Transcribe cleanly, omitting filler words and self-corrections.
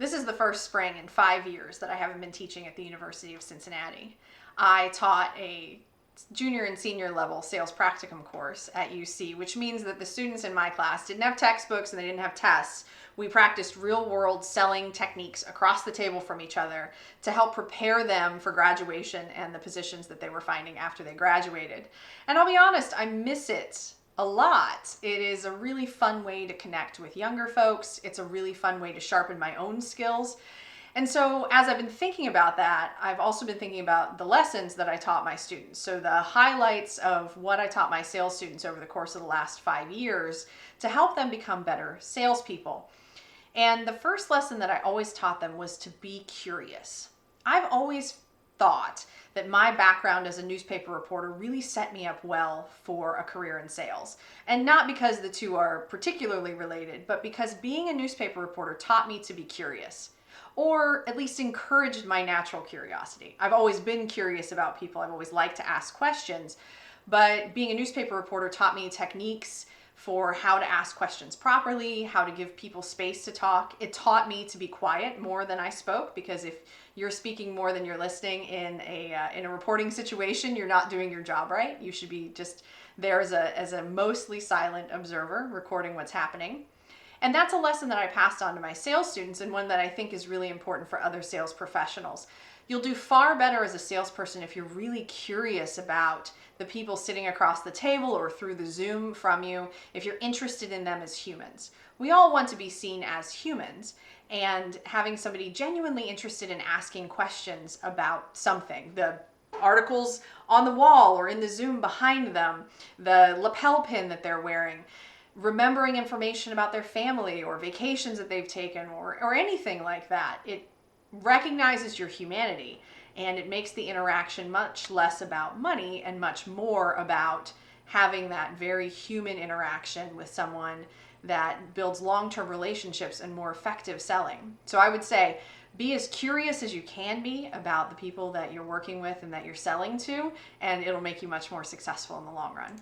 This is the first spring in 5 years that I haven't been teaching at the University of Cincinnati. I taught a junior and senior level sales practicum course at UC, which means that the students in my class didn't have textbooks and they didn't have tests. We practiced real world selling techniques across the table from each other to help prepare them for graduation and the positions that they were finding after they graduated. And I'll be honest, I miss it a lot. It is a really fun way to connect with younger folks. It's a really fun way to sharpen my own skills. And so as I've been thinking about that, I've also been thinking about the lessons that I taught my students. So the highlights of what I taught my sales students over the course of the last 5 years to help them become better salespeople. And the first lesson that I always taught them was to be curious. I've always thought that my background as a newspaper reporter really set me up well for a career in sales. And not because the two are particularly related, but because being a newspaper reporter taught me to be curious, or at least encouraged my natural curiosity. I've always been curious about people. I've always liked to ask questions, but being a newspaper reporter taught me techniques for how to ask questions properly, how to give people space to talk. It taught me to be quiet more than I spoke, because if you're speaking more than you're listening in a reporting situation, you're not doing your job right. You should be just there as a mostly silent observer, recording what's happening. And that's a lesson that I passed on to my sales students, and one that I think is really important for other sales professionals. You'll do far better as a salesperson if you're really curious about the people sitting across the table or through the Zoom from you, if you're interested in them as humans. We all want to be seen as humans, and having somebody genuinely interested in asking questions about something, the articles on the wall or in the Zoom behind them, the lapel pin that they're wearing, remembering information about their family or vacations that they've taken or anything like that. It recognizes your humanity, and it makes the interaction much less about money and much more about having that very human interaction with someone that builds long-term relationships and more effective selling. So I would say be as curious as you can be about the people that you're working with and that you're selling to, and it'll make you much more successful in the long run.